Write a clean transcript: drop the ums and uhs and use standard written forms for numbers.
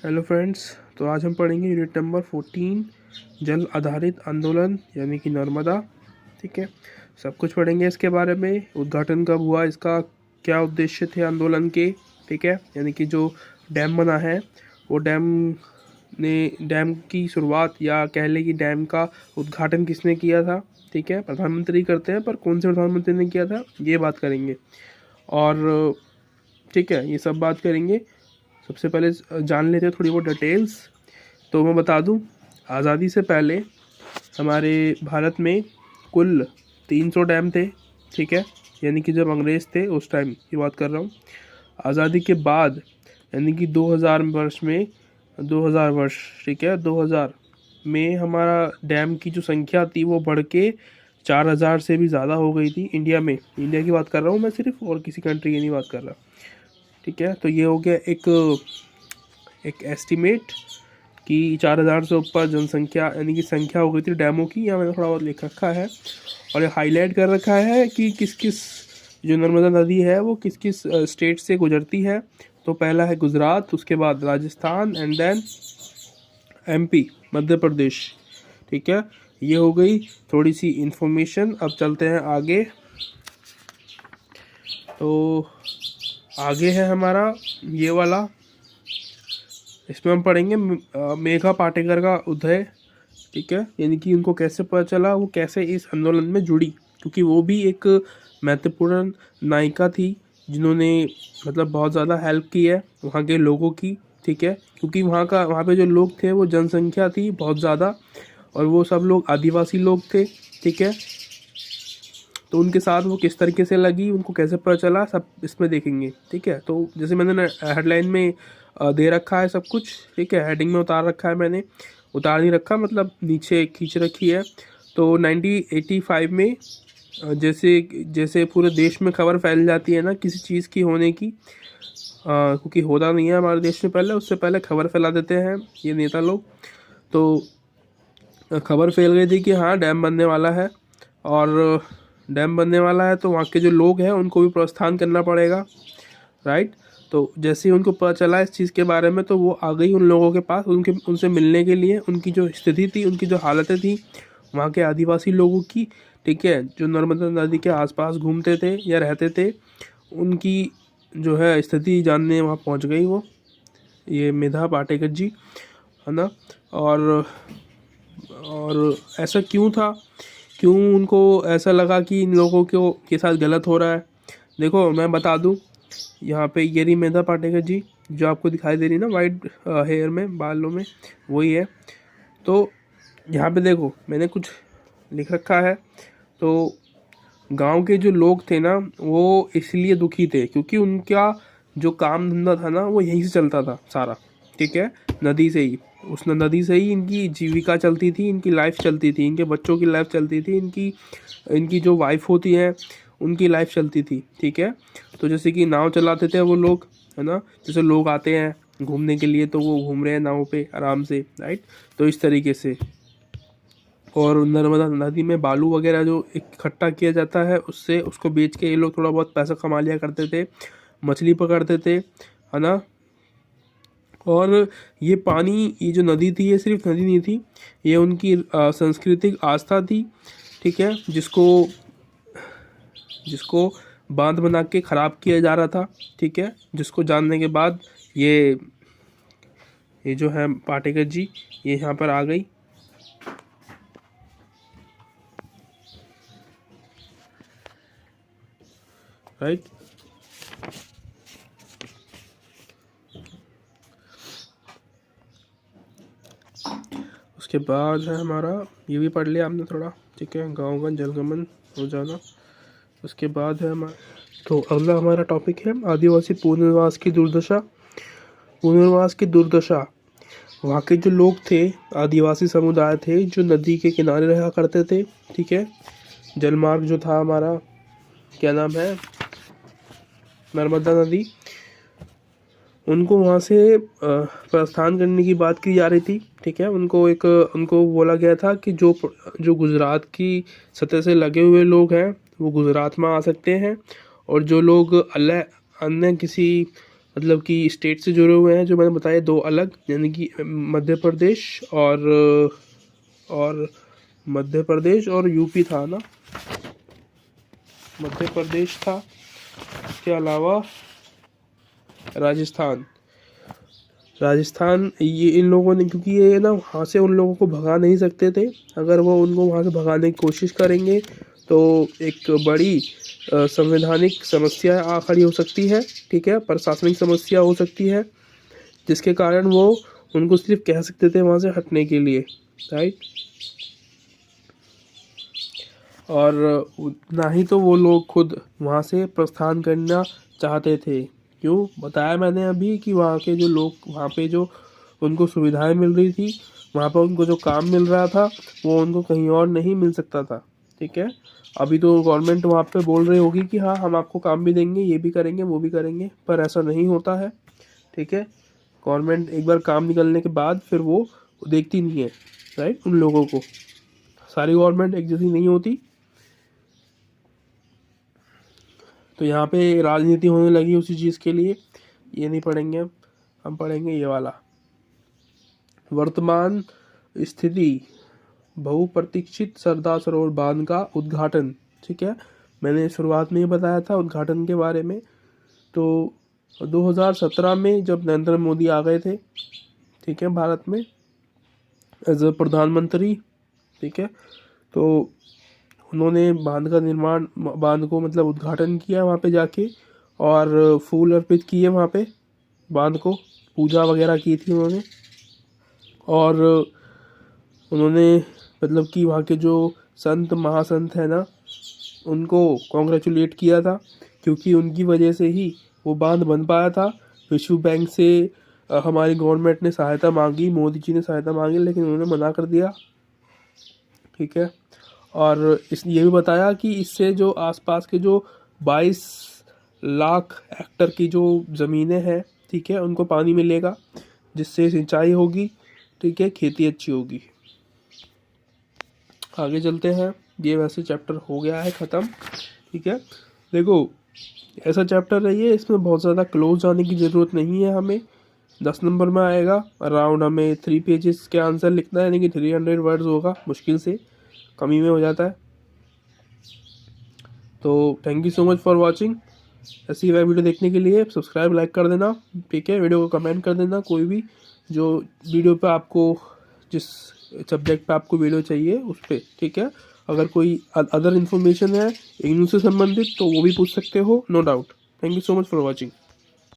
Hello friends, तो आज हम पढ़ेंगे यूनिट नंबर 14 जल आधारित आंदोलन यानी कि नर्मदा। ठीक है, सब कुछ पढ़ेंगे इसके बारे में। उद्घाटन कब हुआ, इसका क्या उद्देश्य थे आंदोलन के। ठीक है, यानी कि जो डैम बना है वो डैम की शुरुआत या कह लें कि डैम का उद्घाटन किसने किया था। ठीक है, प्रधानमंत्री करते हैं, पर कौन से प्रधानमंत्री ने किया था ये बात करेंगे। और ठीक है, ये सब बात करेंगे। सबसे पहले जान लेते हैं थोड़ी बहुत डिटेल्स। तो मैं बता दूं, आज़ादी से पहले हमारे भारत में कुल 300 डैम थे। ठीक है, यानी कि जब अंग्रेज़ थे उस टाइम की बात कर रहा हूँ। आज़ादी के बाद यानी कि 2000 वर्ष में 2000 वर्ष, ठीक है, 2000 में हमारा डैम की जो संख्या थी वो बढ़ के 4000 से भी ज़्यादा हो गई थी इंडिया में। इंडिया की बात कर रहा हूँ मैं सिर्फ, और किसी कंट्री की नहीं बात कर रहा। ठीक है, तो ये हो गया एक एस्टिमेट कि 4000 से ऊपर जनसंख्या यानी कि संख्या हो गई थी डैमों की। यहाँ मैंने थोड़ा बहुत लिख रखा है और ये हाईलाइट कर रखा है कि किस किस जो नर्मदा नदी है वो किस किस स्टेट से गुजरती है। तो पहला है गुजरात, उसके बाद Rajasthan and then MP Madhya Pradesh. ठीक है, ये हो गई थोड़ी सी इंफॉर्मेशन। अब चलते हैं आगे। तो आगे है हमारा ये वाला, इसमें हम पढ़ेंगे मेघा पाटेकर का उदय। ठीक है, यानी कि उनको कैसे पता चला, वो कैसे इस आंदोलन में जुड़ी, क्योंकि वो भी एक महत्वपूर्ण नायिका थी जिन्होंने मतलब बहुत ज़्यादा हेल्प की है वहाँ के लोगों की। ठीक है, क्योंकि वहाँ पे जो लोग थे वो जनसंख्या थी बहुत ज़्यादा, और वो सब लोग आदिवासी लोग थे। ठीक है, तो उनके साथ वो किस तरीके से लगी, उनको कैसे पता चला, सब इसमें देखेंगे। ठीक है, तो जैसे मैंने हेडलाइन में दे रखा है सब कुछ। ठीक है, हेडिंग में उतार रखा है, मैंने उतार नहीं रखा मतलब नीचे खींच रखी है। तो 1985 में जैसे जैसे पूरे देश में खबर फैल जाती है ना किसी चीज़ की होने की, क्योंकि होता नहीं है हमारे देश में पहले, उससे पहले खबर फैला देते हैं ये नेता लोग। तो खबर फैल गई थी कि हाँ डैम बनने वाला है, और डैम बनने वाला है तो वहाँ के जो लोग हैं उनको भी प्रस्थान करना पड़ेगा, राइट। तो जैसे ही उनको पता चला इस चीज़ के बारे में तो वो आ गई उन लोगों के पास, उनसे मिलने के लिए। उनकी जो स्थिति थी, उनकी जो हालतें थी वहाँ के आदिवासी लोगों की, ठीक है, जो नर्मदा नदी के आसपास घूमते थे या रहते थे, उनकी जो है स्थिति जानने वहाँ पहुँच गई वो, ये मेधा पाटेकर जी, है ना। और ऐसा क्यों था, क्यों उनको ऐसा लगा कि इन लोगों के साथ गलत हो रहा है। देखो मैं बता दूं, यहाँ पे ये रही मेधा पाटेकर जी जो आपको दिखाई दे रही ना वाइट हेयर में, बालों में, वही है। तो यहाँ पे देखो मैंने कुछ लिख रखा है। तो गांव के जो लोग थे ना वो इसलिए दुखी थे क्योंकि उनका जो काम धंधा था ना वो यहीं से चलता था सारा। ठीक है, नदी से ही, उस नदी से ही इनकी जीविका चलती थी, इनकी लाइफ चलती थी, इनके बच्चों की लाइफ चलती थी, इनकी इनकी जो वाइफ होती है उनकी लाइफ चलती थी। ठीक है, तो जैसे कि नाव चलाते थे वो लोग, है ना, जैसे लोग आते हैं घूमने के लिए तो वो घूम रहे हैं नाव पे आराम से, राइट। तो इस तरीके से, और नर्मदा नदी में बालू वगैरह जो इकट्ठा किया जाता है उससे उसको बेच के ये लोग थोड़ा बहुत पैसा कमा लिया करते थे, मछली पकड़ते थे, है ना। और ये पानी, ये जो नदी थी ये सिर्फ नदी नहीं थी, ये उनकी सांस्कृतिक आस्था थी। ठीक है, जिसको जिसको बांध बना के ख़राब किया जा रहा था। ठीक है, जिसको जानने के बाद ये जो है पाटेकर जी ये यहाँ पर आ गई। राइट, उसके बाद है हमारा, ये भी पढ़ लिया आपने थोड़ा। ठीक है, गाँवगंज जलगमन हो जाना। उसके बाद है हमारा, तो अगला हमारा टॉपिक है आदिवासी पुनर्वास की दुर्दशा। पुनर्वास की दुर्दशा, वहाँ के जो लोग थे, आदिवासी समुदाय थे जो नदी के किनारे रहा करते थे। ठीक है, जलमार्ग जो था हमारा, क्या नाम है, नर्मदा नदी, उनको वहाँ से प्रस्थान करने की बात की जा रही थी। ठीक है, उनको बोला गया था कि जो गुजरात की सतह से लगे हुए लोग हैं वो गुजरात में आ सकते हैं, और जो लोग अन्य किसी मतलब कि स्टेट से जुड़े हुए हैं जो मैंने बताया, दो अलग, यानी कि मध्य प्रदेश और मध्य प्रदेश और यूपी था ना, मध्य प्रदेश था, इसके अलावा राजस्थान। ये इन लोगों ने, क्योंकि ये ना वहाँ से उन लोगों को भगा नहीं सकते थे, अगर वो उनको वहाँ से भगाने की कोशिश करेंगे तो एक बड़ी संवैधानिक समस्या आ खड़ी हो सकती है, ठीक है, प्रशासनिक समस्या हो सकती है, जिसके कारण वो उनको सिर्फ कह सकते थे वहाँ से हटने के लिए, राइट। और ना ही तो वो लोग खुद वहाँ से प्रस्थान करना चाहते थे। क्यों बताया मैंने अभी कि वहाँ के जो लोग, वहाँ पे जो उनको सुविधाएं मिल रही थी, वहाँ पर उनको जो काम मिल रहा था वो उनको कहीं और नहीं मिल सकता था, ठीक है। अभी तो गवर्नमेंट वहाँ पे बोल रही होगी कि हाँ हम आपको काम भी देंगे, ये भी करेंगे, वो भी करेंगे, पर ऐसा नहीं होता है, ठीक है। गवर्नमेंट एक बार काम निकलने के बाद फिर वो देखती नहीं है, राइट। उन लोगों को, सारी गवर्नमेंट एक जैसी नहीं होती। तो यहाँ पे राजनीति होने लगी उसी चीज़ के लिए। ये नहीं पढ़ेंगे हम पढ़ेंगे ये वाला, वर्तमान स्थिति, बहुप्रतीक्षित सरदार सरोवर बांध का उद्घाटन, ठीक है। मैंने शुरुआत में ही बताया था उद्घाटन के बारे में। तो 2017 में जब नरेंद्र मोदी आ गए थे, ठीक है, भारत में एज अ प्रधानमंत्री, ठीक है, तो उन्होंने बांध को मतलब उद्घाटन किया वहाँ पे जाके, और फूल अर्पित किए वहाँ पे, बांध को पूजा वगैरह की थी उन्होंने। और उन्होंने मतलब कि वहाँ के जो संत महासंत है ना, उनको कॉन्ग्रेचुलेट किया था, क्योंकि उनकी वजह से ही वो बांध बन पाया था। विश्व बैंक से हमारी गवर्नमेंट ने सहायता मांगी, मोदी जी ने सहायता मांगी, लेकिन उन्होंने मना कर दिया, ठीक है। और ये भी बताया कि इससे जो आसपास के जो 22 लाख हेक्टर की जो ज़मीनें हैं, ठीक है, उनको पानी मिलेगा, जिससे सिंचाई होगी, ठीक है, खेती अच्छी होगी। आगे चलते हैं। ये वैसे चैप्टर हो गया है ख़त्म, ठीक है। देखो ऐसा चैप्टर है ये, इसमें बहुत ज़्यादा क्लोज जाने की ज़रूरत नहीं है हमें। 10 नंबर में आएगा, अराउंड हमें 3 पेजेस के आंसर लिखना है, यानी कि 300 वर्ड्स होगा, मुश्किल से कमी में हो जाता है। तो thank you so much for watching. ऐसी वह वीडियो देखने के लिए सब्सक्राइब लाइक कर देना, ठीक है। वीडियो को कमेंट कर देना, कोई भी जो वीडियो पे आपको, जिस सब्जेक्ट पे आपको वीडियो चाहिए उस पर, ठीक है। अगर कोई अदर इन्फॉर्मेशन है इग्नू से संबंधित तो वो भी पूछ सकते हो, no doubt. Thank you so much for watching.